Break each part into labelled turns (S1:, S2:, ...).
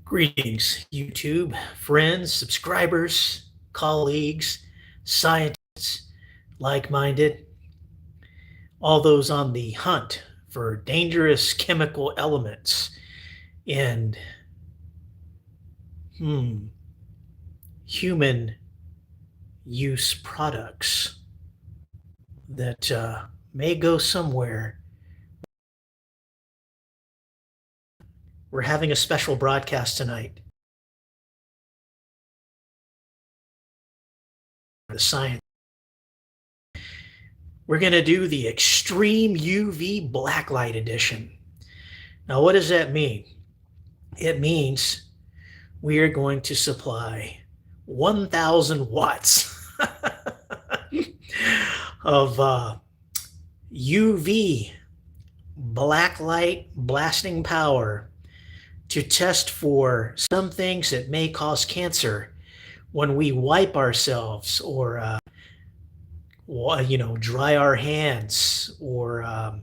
S1: Greetings, YouTube, friends, subscribers, colleagues, scientists, like-minded, all those on the hunt for dangerous chemical elements in human use products that may go somewhere. We're having a special broadcast tonight. The science. We're going to do the Extreme UV Blacklight Edition. Now, what does that mean? It means we are going to supply 1,000 watts of UV blacklight blasting power to test for some things that may cause cancer when we wipe ourselves or dry our hands, or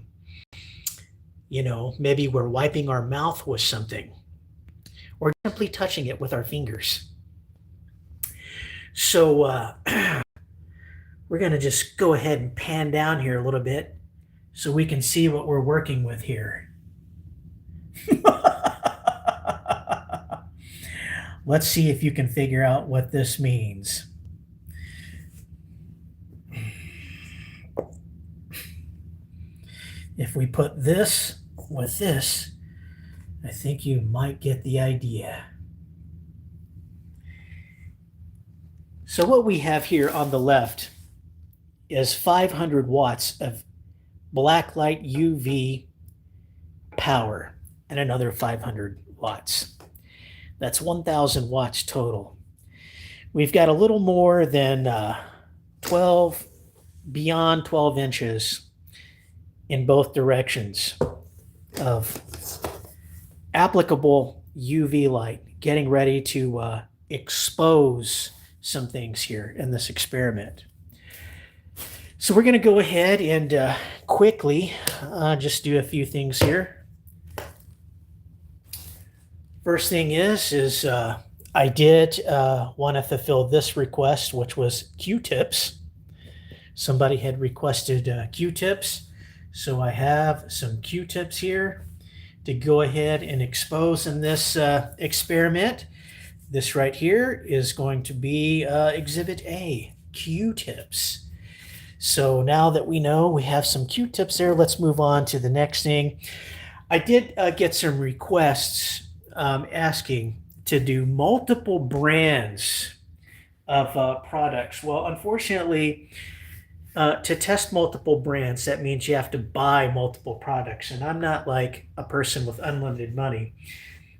S1: maybe we're wiping our mouth with something, or simply touching it with our fingers. So we're going to just go ahead and pan down here a little bit so we can see what we're working with here. Let's see if you can figure out what this means. If we put this with this, I think you might get the idea. So what we have here on the left is 500 watts of blacklight UV power and another 500 watts. That's 1,000 watts total. We've got a little more than beyond 12 inches in both directions of applicable UV light, getting ready to expose some things here in this experiment. So we're going to go ahead and quickly just do a few things here. First thing is I did want to fulfill this request, which was Q-tips. Somebody had requested Q-tips, so I have some Q-tips here to go ahead and expose in this experiment. This right here is going to be Exhibit A, Q-tips. So now that we know we have some Q-tips there, let's move on to the next thing. I did get some requests asking to do multiple brands of products. Well, unfortunately, to test multiple brands, that means you have to buy multiple products. And I'm not like a person with unlimited money,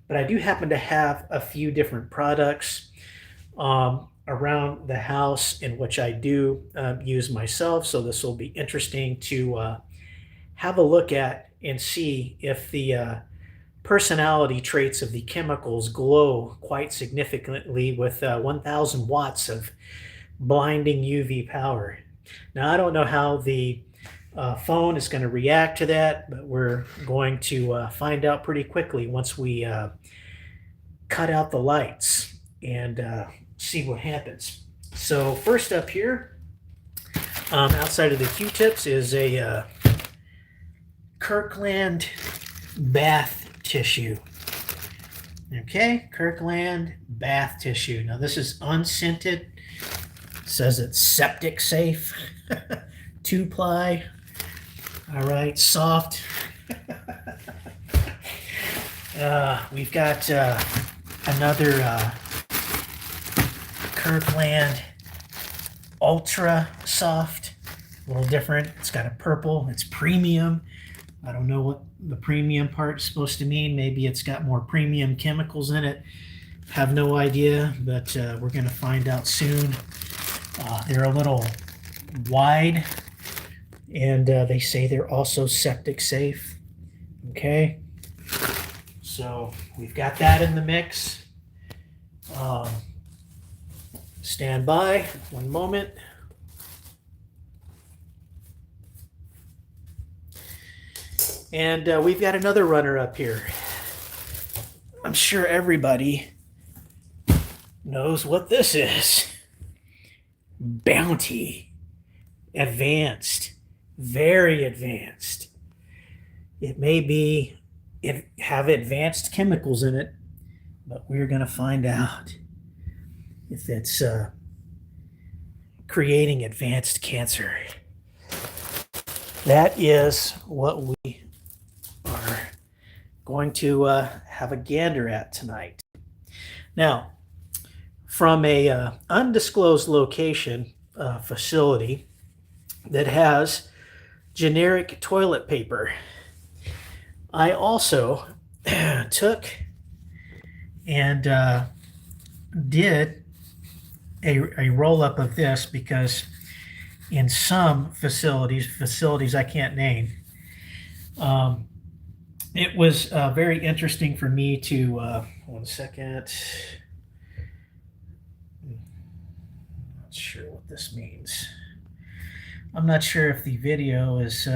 S1: but I do happen to have a few different products around the house in which I do use myself. So this will be interesting to have a look at and see if the personality traits of the chemicals glow quite significantly with 1,000 watts of blinding UV power. Now, I don't know how the phone is going to react to that, but we're going to find out pretty quickly once we cut out the lights and see what happens. So first up here, outside of the Q-tips, is a Kirkland bath tissue. Okay, Kirkland bath tissue. Now this is unscented. It says it's septic safe. 2-ply. All right, soft. We've got another Kirkland ultra soft, a little different. It's got a purple. It's premium. I don't know what the premium part is supposed to mean. Maybe it's got more premium chemicals in it. Have no idea, but we're going to find out soon. They're a little wide, and they say they're also septic safe. Okay, so we've got that in the mix. Stand by 1 moment. And we've got another runner up here. I'm sure everybody knows what this is. Bounty. Advanced. Very advanced. It may have advanced chemicals in it, but we're going to find out if it's creating advanced cancer. That is what we are going to have a gander at tonight. Now, from a undisclosed location facility that has generic toilet paper, I also took and did a roll-up of this because in some facilities I can't name, it was very interesting for me to, one second, not sure what this means. I'm not sure if the video is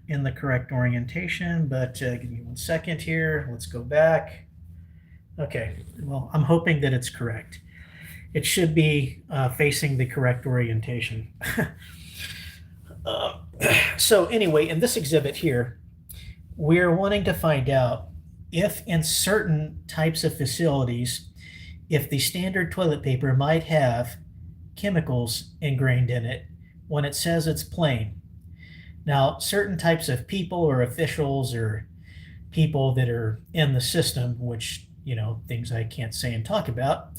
S1: in the correct orientation, but give me 1 second here. Let's go back. Okay, well, I'm hoping that it's correct. It should be facing the correct orientation. So anyway, in this exhibit here, we're wanting to find out if in certain types of facilities, if the standard toilet paper might have chemicals ingrained in it when it says it's plain. Now, certain types of people or officials or people that are in the system, which, you know, things I can't say and talk about,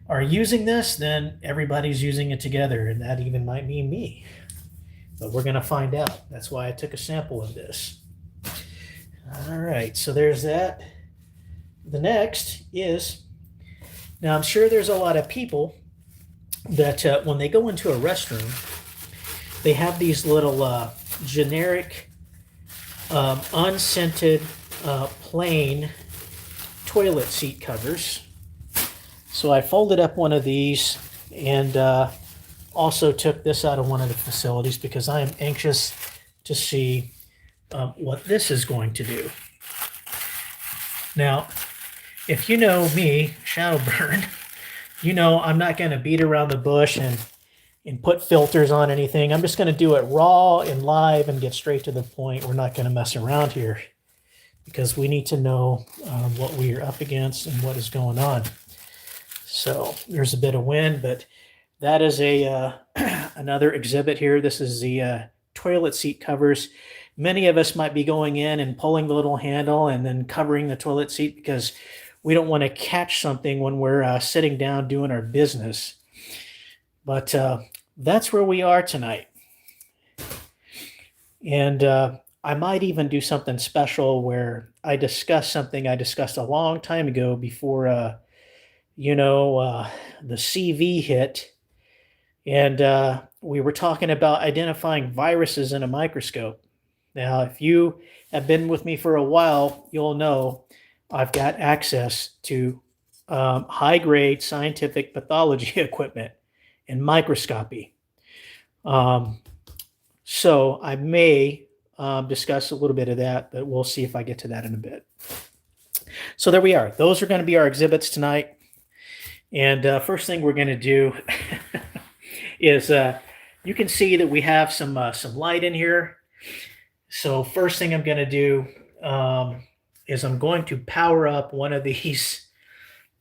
S1: are using this, then everybody's using it together, and that even might mean me. But we're going to find out. That's why I took a sample of this. All right, so there's that. The next is, now I'm sure there's a lot of people that when they go into a restroom, they have these little generic, unscented, plain toilet seat covers. So I folded up one of these and also took this out of one of the facilities because I am anxious to see what this is going to do. Now, if you know me, shad0wburn, you know I'm not going to beat around the bush and put filters on anything. I'm just going to do it raw and live and get straight to the point. We're not going to mess around here because we need to know what we are up against and what is going on. So there's a bit of wind, but that is a another exhibit here. This is the toilet seat covers. Many of us might be going in and pulling the little handle and then covering the toilet seat because we don't want to catch something when we're sitting down doing our business. But that's where we are tonight. And I might even do something special where I discuss something I discussed a long time ago before, the CV hit. And we were talking about identifying viruses in a microscope. Now, if you have been with me for a while, you'll know I've got access to high-grade scientific pathology equipment and microscopy. So I may discuss a little bit of that, but we'll see if I get to that in a bit. So there we are. Those are going to be our exhibits tonight. And first thing we're going to do is you can see that we have some light in here. So first thing I'm going to do is I'm going to power up one of these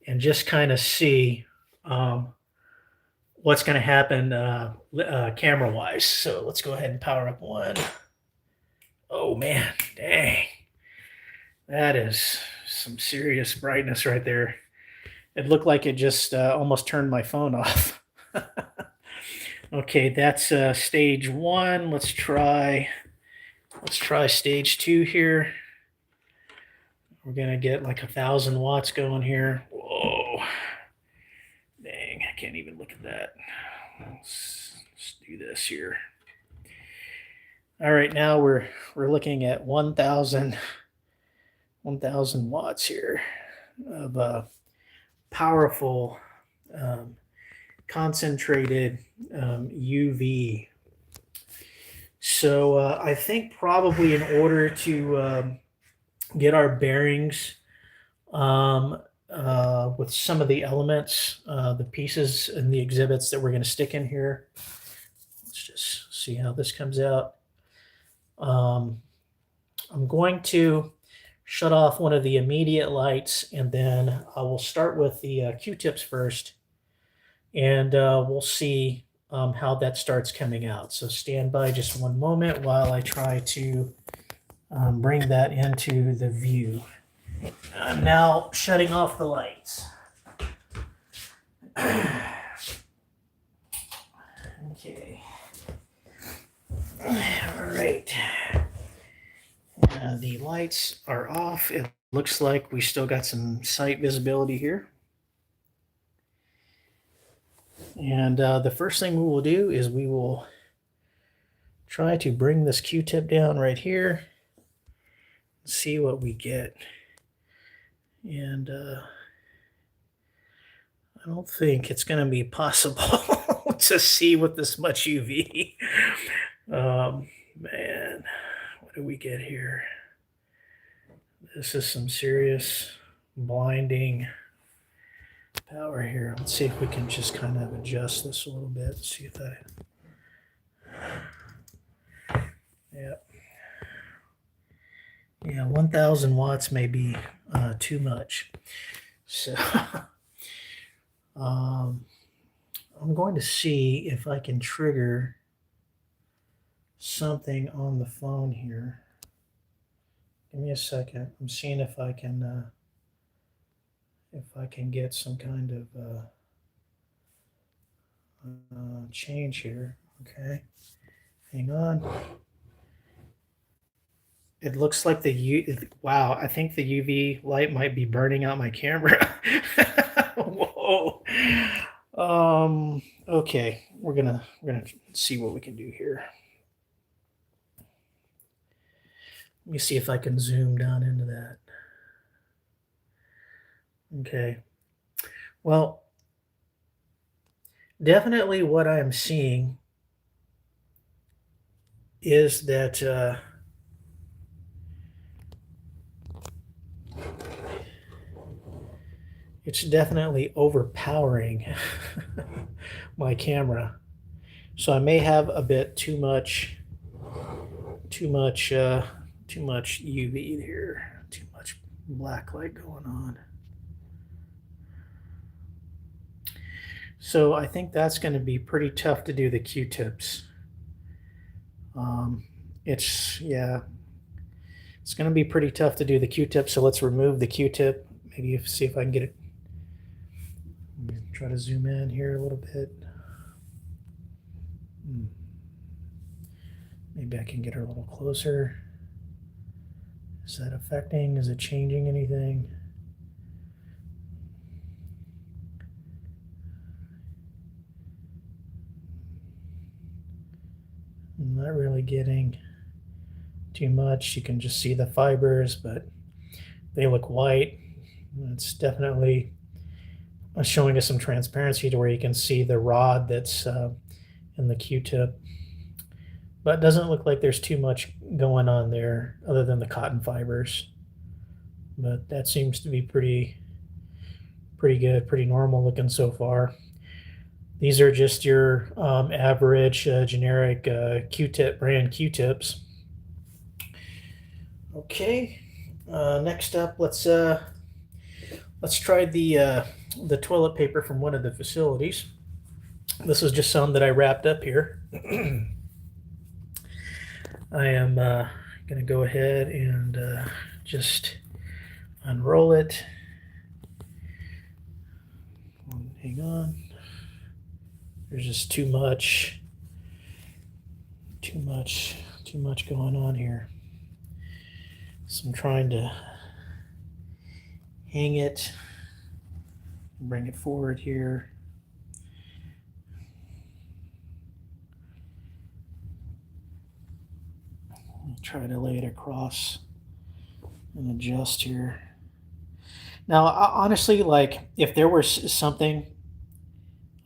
S1: and just kind of see what's going to happen camera-wise. So let's go ahead and power up one. Oh, man, dang. That is some serious brightness right there. It looked like it just almost turned my phone off. Okay, that's stage one. Let's try stage two here. We're gonna get like 1,000 watts going here. Whoa, dang, I can't even look at that. Let's do this here. All right, now we're looking at 1,000 watts here of powerful concentrated UV. So I think probably in order to get our bearings with some of the elements, the pieces and the exhibits that we're going to stick in here. Let's just see how this comes out. I'm going to shut off one of the immediate lights, and then I will start with the Q-tips first, and we'll see how that starts coming out. So stand by just one moment while I try to bring that into the view. I'm now shutting off the lights. Okay. All right. The lights are off. It looks like we still got some sight visibility here. And the first thing we will do is we will try to bring this Q-tip down right here, see what we get. And I don't think it's going to be possible to see with this much UV. Man, what do we get here? This is some serious blinding power here. Let's see if we can just kind of adjust this a little bit. See if that. Yeah, 1,000 watts may be too much. So I'm going to see if I can trigger something on the phone here. Give me a second. I'm seeing if I can get some kind of change here. Okay, hang on. It looks like wow, I think the UV light might be burning out my camera. Whoa. Okay, we're gonna see what we can do here. Let me see if I can zoom down into that. Okay. Well, definitely what I'm seeing is that it's definitely overpowering my camera. So I may have a bit too much UV here, too much black light going on. So I think that's going to be pretty tough to do the Q-tips. It's going to be pretty tough to do the Q-tip. So let's remove the Q-tip. Maybe see if I can get it. Try to zoom in here a little bit. Maybe I can get her a little closer. Is that affecting? Is it changing anything? I'm not really getting too much. You can just see the fibers, but they look white. It's definitely showing us some transparency to where you can see the rod that's in the Q-tip. But it doesn't look like there's too much going on there other than the cotton fibers. But that seems to be pretty good, pretty normal looking so far. These are just your average generic Q-tip brand Q-tips. Okay, next up, let's try the toilet paper from one of the facilities. This is just some that I wrapped up here. I am going to go ahead and just unroll it. Hang on. There's just too much going on here. So I'm trying to hang it, bring it forward here. Try to lay it across and adjust here. Now, honestly, like if there was something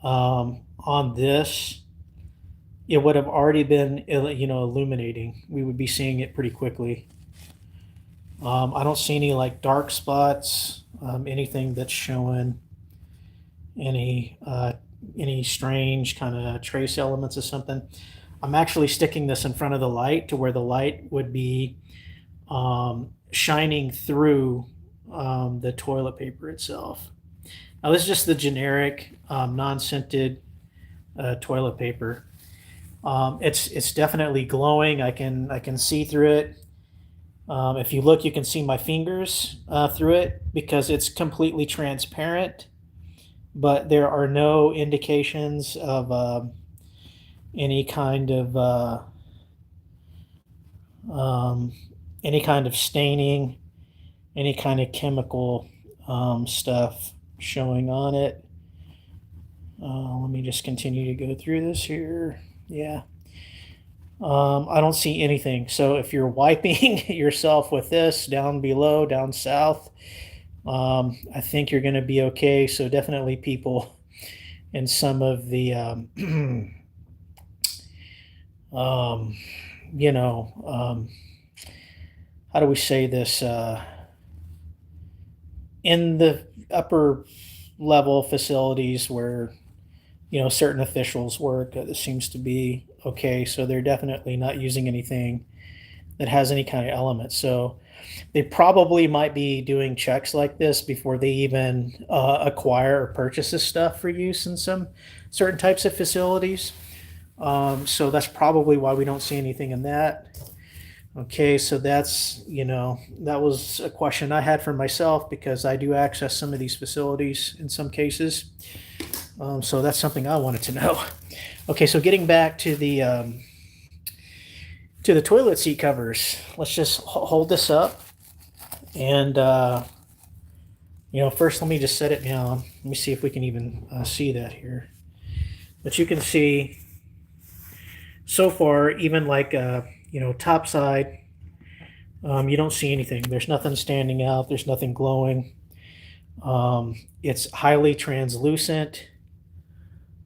S1: on this, it would have already been, illuminating. We would be seeing it pretty quickly. I don't see any like dark spots. anything that's showing any strange kind of trace elements of something. I'm actually sticking this in front of the light to where the light would be shining through the toilet paper itself. Now this is just the generic non-scented toilet paper. It's definitely glowing. I can see through it. If you look, you can see my fingers through it because it's completely transparent, but there are no indications of any kind of staining, any kind of chemical stuff showing on it. Let me just continue to go through this here. Yeah. I don't see anything. So if you're wiping yourself with this down below, down south, I think you're going to be okay. So definitely people in some of the, you know, how do we say this? In the upper level facilities where, you know, certain officials work, it seems to be okay. So they're definitely not using anything that has any kind of element. So they probably might be doing checks like this before they even acquire or purchase this stuff for use in some certain types of facilities. So that's probably why we don't see anything in that. Okay, so that's, you know, that was a question I had for myself because I do access some of these facilities in some cases. So that's something I wanted to know. Okay, so getting back to the toilet seat covers, let's just hold this up. And, you know, first let me just set it down. Let me see if we can even see that here. But you can see so far, even like, you know, top side, you don't see anything. There's nothing standing out. There's nothing glowing. It's highly translucent.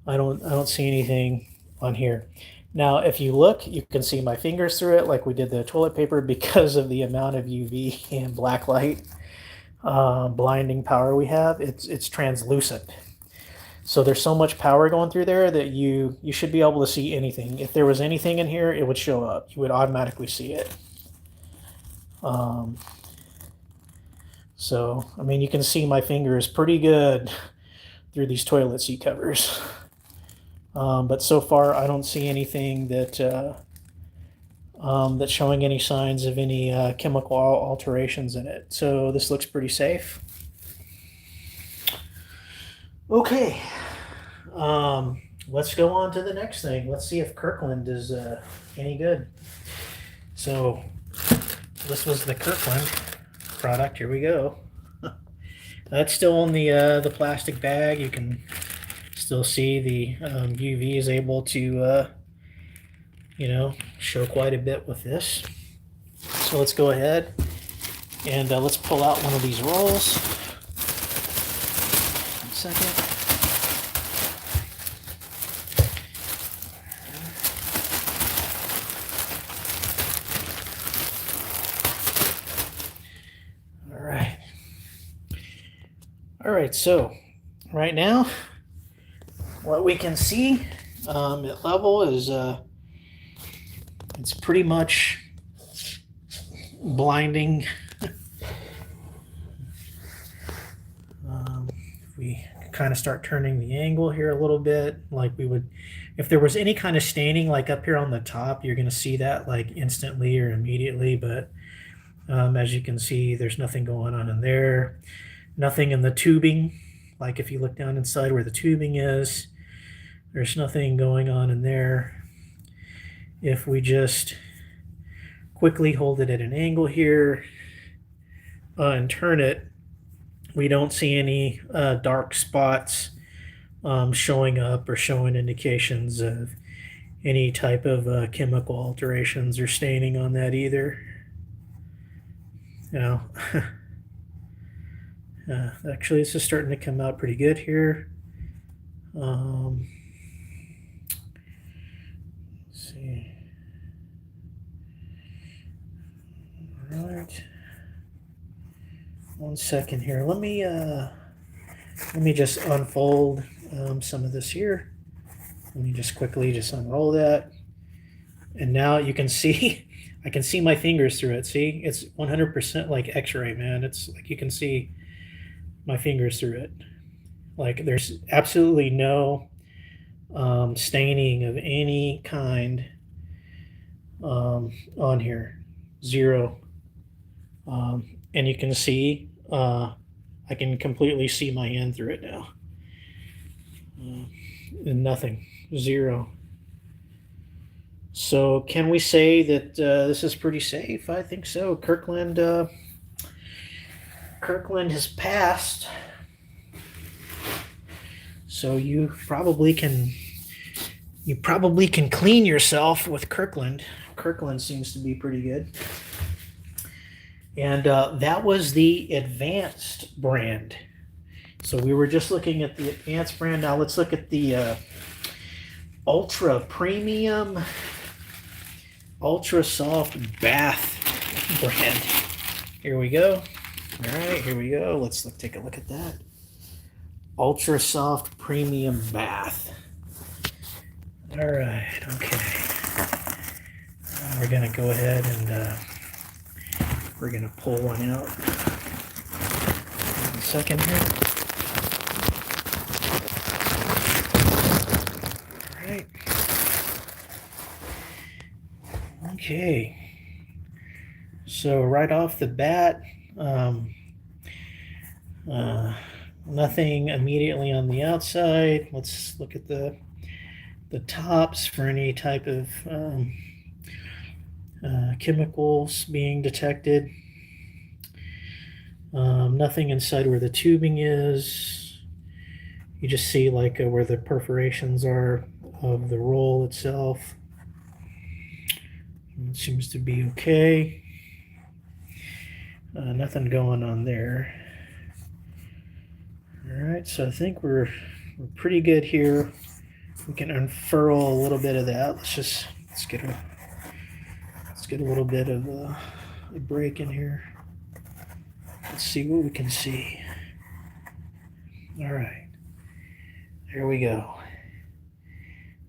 S1: I don't see anything on here. Now, if you look, you can see my fingers through it like we did the toilet paper because of the amount of UV and black light blinding power we have. It's translucent. So there's so much power going through there that you should be able to see anything. If there was anything in here, it would show up. You would automatically see it. So, I mean, you can see my fingers pretty good through these toilet seat covers. But so far, I don't see anything that that's showing any signs of any chemical alterations in it. So this looks pretty safe. Okay, let's go on to the next thing. Let's see if Kirkland is any good. So this was the Kirkland product. Here we go. That's still in the plastic bag. You can still see the UV is able to you know, show quite a bit with this. So let's go ahead and let's pull out one of these rolls. 1 second. All right, so right now, what we can see at level is it's pretty much blinding. If we kind of start turning the angle here a little bit, like we would, if there was any kind of staining like up here on the top, you're going to see that like instantly or immediately, but as you can see, there's nothing going on in there. Nothing in the tubing, like if you look down inside where the tubing is, there's nothing going on in there. If we just quickly hold it at an angle here and turn it, we don't see any dark spots showing up or showing indications of any type of chemical alterations or staining on that either. Now, actually, this is starting to come out pretty good here. Let's see. All right. 1 second here. Let me just unfold some of this here. Let me just quickly just unroll that. And now you can see, I can see my fingers through it. See, it's 100% like X-ray, man. It's like you can see my fingers through it. Like there's absolutely no staining of any kind on here. Zero. And you can see, I can completely see my hand through it now. And nothing. Zero. So can we say that this is pretty safe? I think so. Kirkland has passed. So you probably can clean yourself with Kirkland. Kirkland seems to be pretty good. And that was the advanced brand. So we were just looking at the advanced brand. Now let's look at the ultra premium, ultra soft bath brand. Here we go. All right, here we go. Let's take a look at that. Ultra soft premium bath. All right, okay. We're gonna go ahead and we're gonna pull one out. 1 second here. All right. Okay. So right off the bat, nothing immediately on the outside. Let's look at the tops for any type of chemicals being detected. Nothing inside where the tubing is. You just see like where the perforations are of the roll itself. It seems to be okay. Nothing going on there. All right, so I think we're pretty good here. We can unfurl a little bit of that. Let's get a little bit of a break in here. Let's see what we can see. All right, there we go.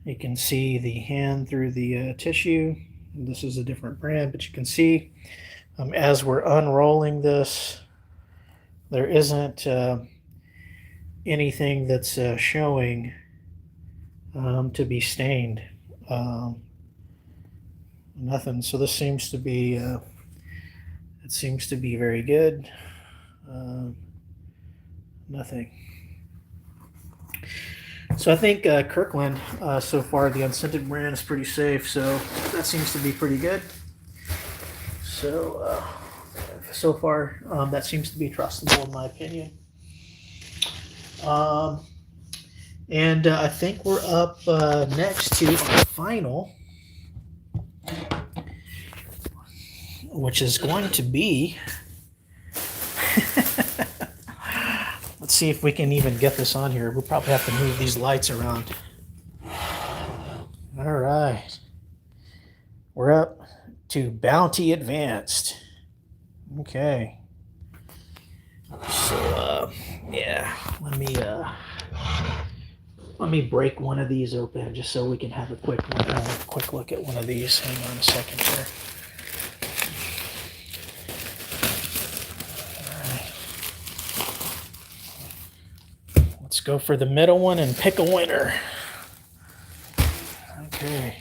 S1: You can see the hand through the tissue. This is a different brand, but you can see as we're unrolling this, there isn't anything that's showing to be stained. Nothing. So this seems to be it seems to be very good. Nothing. So I think Kirkland so far, the unscented brand is pretty safe, so that seems to be pretty good. So so far that seems to be trustable in my opinion. And I think we're up next to our final, which is going to be, let's see if we can even get this on here. We'll probably have to move these lights around. All right. We're up to Bounty Advanced. Okay. So, yeah, let me break one of these open just so we can have a quick look at one of these. Hang on a second here. Let's go for the middle one and pick a winner. Okay.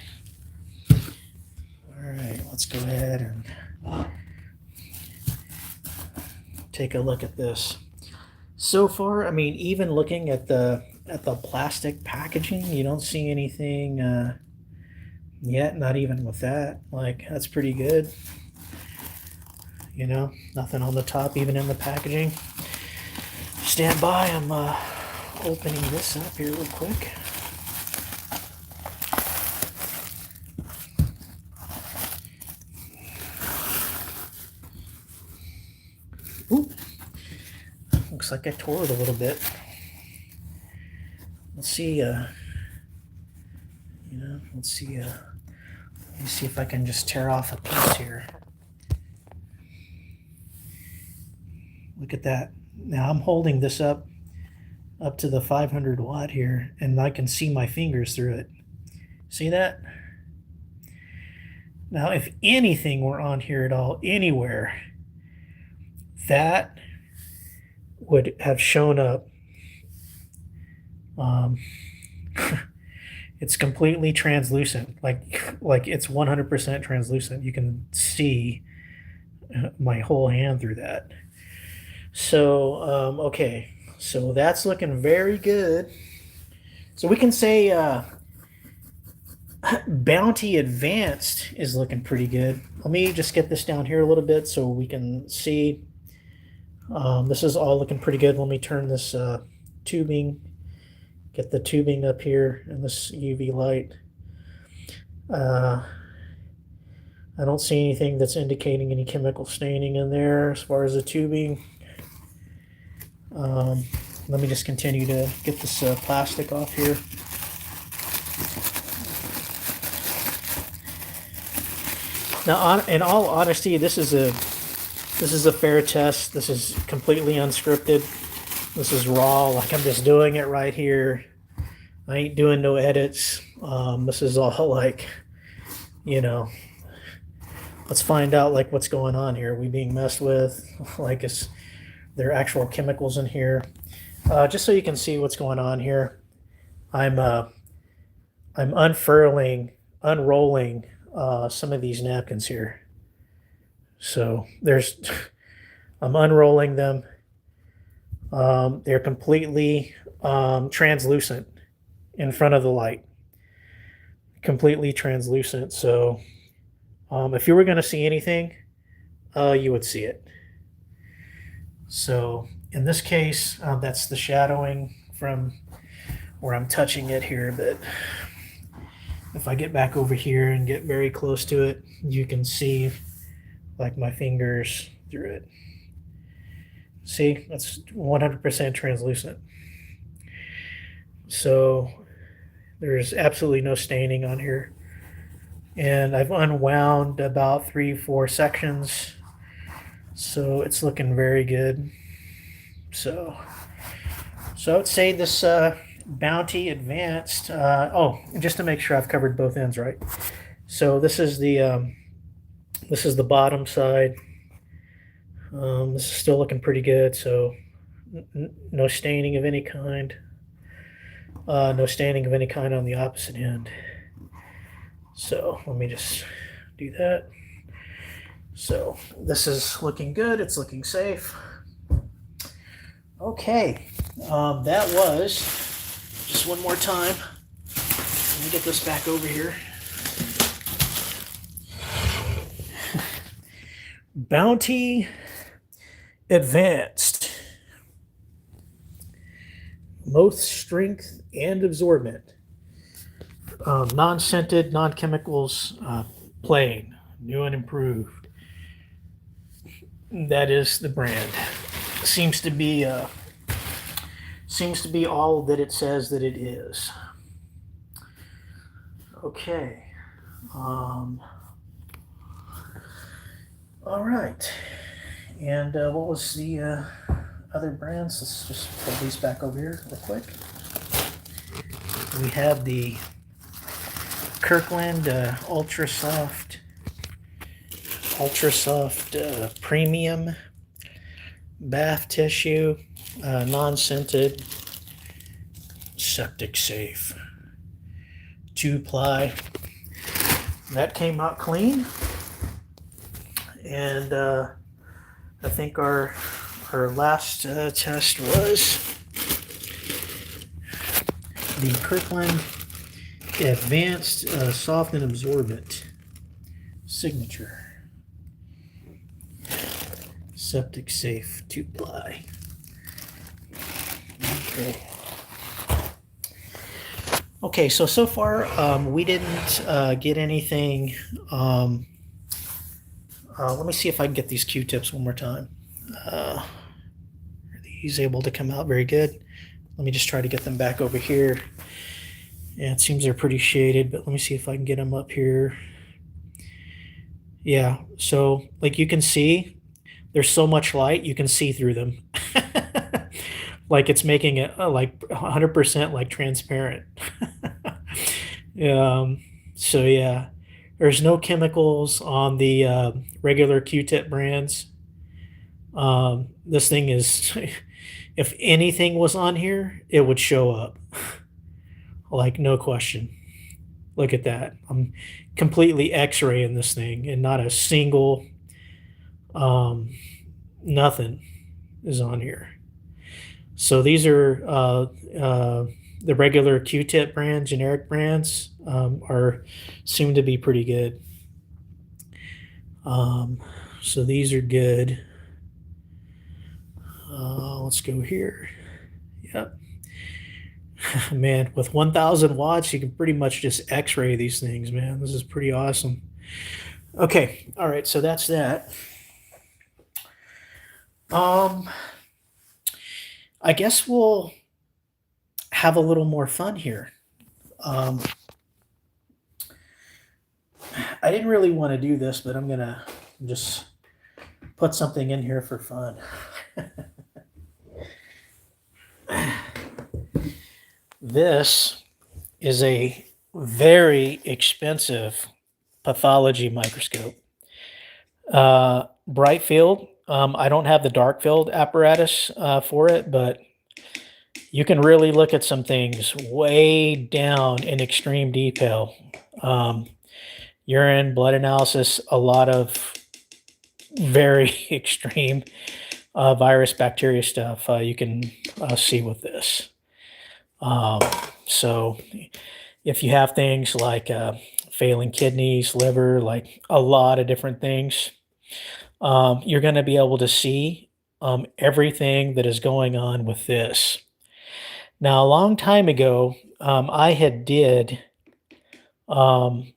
S1: All right, let's go ahead and take a look at this. So far, I mean, even looking at the plastic packaging, you don't see anything yet, not even with that. Like, that's pretty good. You know, nothing on the top, even in the packaging. Stand by, I'm opening this up here real quick. Ooh. Looks like I tore it a little bit. Let's see, let's see, let me see if I can just tear off a piece here. Look at that. Now I'm holding this up to the 500 watt here, and I can see my fingers through it. See that? Now, if anything were on here at all, anywhere, that would have shown up. It's completely translucent, like it's 100% translucent. You can see my whole hand through that. So, okay, so that's looking very good. So we can say Bounty Advanced is looking pretty good. Let me just get this down here a little bit so we can see. This is all looking pretty good. Let me turn this tubing, get the tubing up here and this UV light. I don't see anything that's indicating any chemical staining in there as far as the tubing. Let me just continue to get this plastic off here. Now, in all honesty, this is a fair test. This is completely unscripted. This is raw, like I'm just doing it right here. I ain't doing no edits. This is all like, you know, let's find out like what's going on here. Are we being messed with? Like, is there actual chemicals in here? Just so you can see what's going on here, I'm unrolling some of these napkins here. So I'm unrolling them. They're completely translucent in front of the light. Completely translucent. So if you were going to see anything, you would see it. So in this case, that's the shadowing from where I'm touching it here. But if I get back over here and get very close to it, you can see like my fingers through it. See, that's 100% translucent. So there's absolutely no staining on here. And I've unwound about 3-4 sections. So it's looking very good. So I would say this Bounty Advanced. Oh, just to make sure I've covered both ends right. So this is the bottom side. This is still looking pretty good. So no staining of any kind. No staining of any kind on the opposite end. So let me just do that. So this is looking good. It's looking safe. Okay, that was just one more time. Let me get this back over here. Bounty Advanced. Both strength and absorbent. Non-scented, non-chemicals, plain, new and improved. That is the brand. Seems to be all that it says that it is. Okay. All right. And what was the other brands? Let's just pull these back over here real quick. We have the Kirkland Ultra Soft Premium Bath Tissue, non-scented, septic safe, 2-ply. That came out clean, and I think our last test was the Kirkland Advanced Soft and Absorbent Signature. Septic safe 2-ply. Okay, so far we didn't get anything. Let me see if I can get these Q-tips one more time. Are these able to come out very good? Let me just try to get them back over here. Yeah, it seems they're pretty shaded, but let me see if I can get them up here. Yeah, so like you can see, There's so much light you can see through them. Like it's making it like 100% like transparent. um, so yeah, there's no chemicals on the regular Q-tip brands. This thing is, if anything was on here, it would show up. Like no question. Look at that. I'm completely X-raying this thing, and not a single um, nothing is on here. So these are the regular Q-tip brand, generic brands are seem to be pretty good. So these are good. Let's go here. Yep. Man, with 1,000 watts, you can pretty much just X-ray these things, man. This is pretty awesome. Okay, all right, so that's that. I guess we'll have a little more fun here. I didn't really want to do this, but I'm gonna just put something in here for fun. This is a very expensive pathology microscope. Bright field. I don't have the dark field apparatus for it, but you can really look at some things way down in extreme detail. Urine, blood analysis, a lot of very extreme virus, bacteria stuff you can see with this. So if you have things like failing kidneys, liver, like a lot of different things, you're going to be able to see everything that is going on with this. Now, a long time ago, I had did some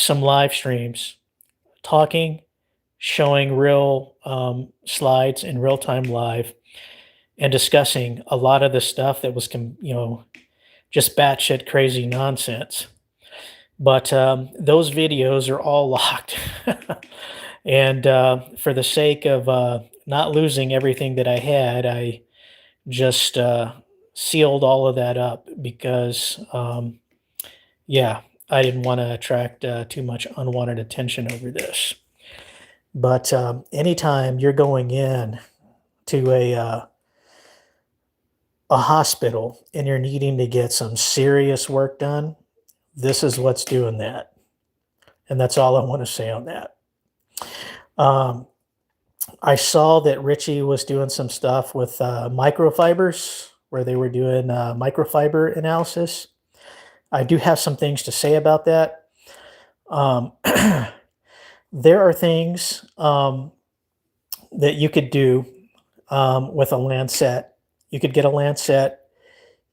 S1: live streams talking, showing real slides in real time live, and discussing a lot of the stuff that was, just batshit crazy nonsense. But those videos are all locked. And for the sake of not losing everything that I had, I just sealed all of that up because, yeah, I didn't want to attract too much unwanted attention over this. But anytime you're going in to a hospital and you're needing to get some serious work done, this is what's doing that. And that's all I want to say on that. I saw that Richie was doing some stuff with microfibers, where they were doing microfiber analysis. I do have some things to say about that. There are things that you could do with a Lancet. You could get a Lancet.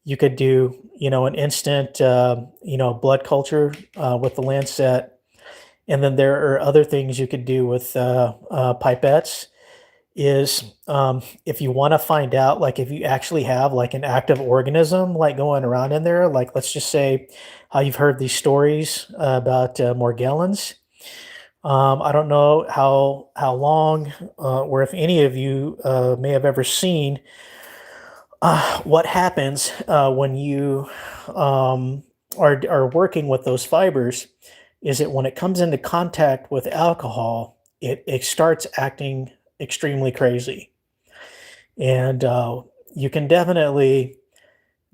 S1: You could do, an instant, blood culture with the Lancet. And then there are other things you could do with pipettes. Is if you want to find out, like if you actually have like an active organism like going around in there, like let's just say how you've heard these stories about Morgellons. I don't know how long or if any of you may have ever seen what happens when you are working with those fibers. Is that when it comes into contact with alcohol, it starts acting extremely crazy. And you can definitely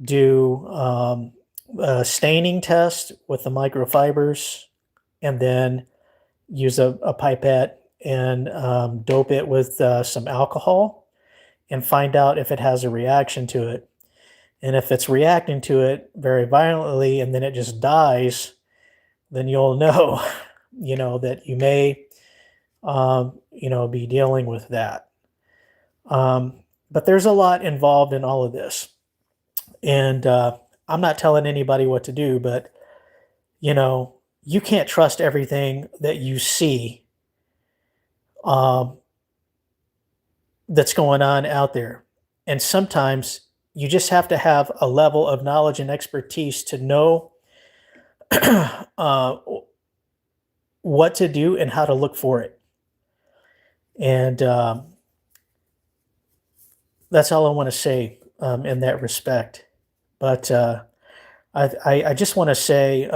S1: do a staining test with the microfibers, and then use a pipette and dope it with some alcohol and find out if it has a reaction to it. And if it's reacting to it very violently and then it just dies, then you'll know, that you may, be dealing with that. But there's a lot involved in all of this. And I'm not telling anybody what to do, but, you can't trust everything that you see that's going on out there. And sometimes you just have to have a level of knowledge and expertise to know what to do and how to look for it. And that's all I want to say in that respect. But I just want to say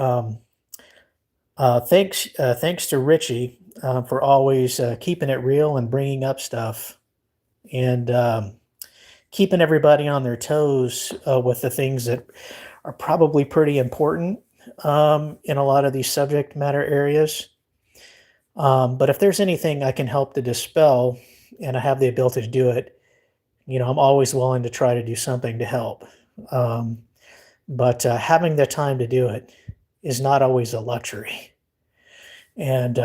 S1: thanks to Richie for always keeping it real and bringing up stuff and keeping everybody on their toes with the things that are probably pretty important in a lot of these subject matter areas. But if there's anything I can help to dispel, and I have the ability to do it, I'm always willing to try to do something to help. Um, but having the time to do it is not always a luxury. And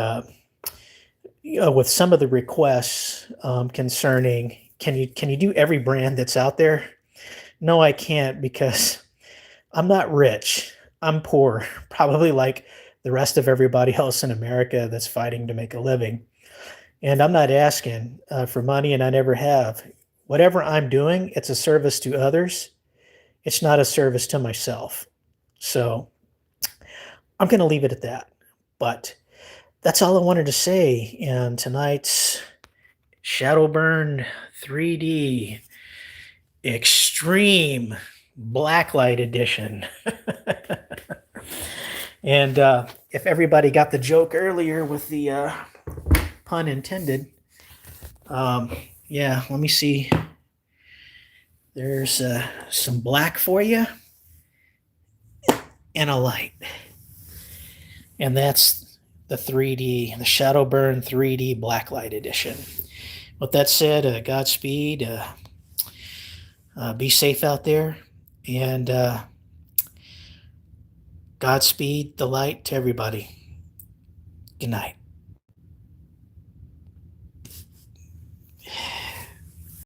S1: with some of the requests concerning, can you do every brand that's out there? No, I can't because I'm not rich. I'm poor, probably like the rest of everybody else in America that's fighting to make a living. And I'm not asking for money, and I never have. Whatever I'm doing, it's a service to others. It's not a service to myself. So I'm going to leave it at that. But that's all I wanted to say in tonight's shad0wburn 3D Extreme Blacklight Edition. And if everybody got the joke earlier with the pun intended, yeah, let me see. There's some black for you and a light. And that's the shad0wburn 3D Blacklight Edition. With that said, Godspeed. Be safe out there. And Godspeed, the light to everybody. Good night.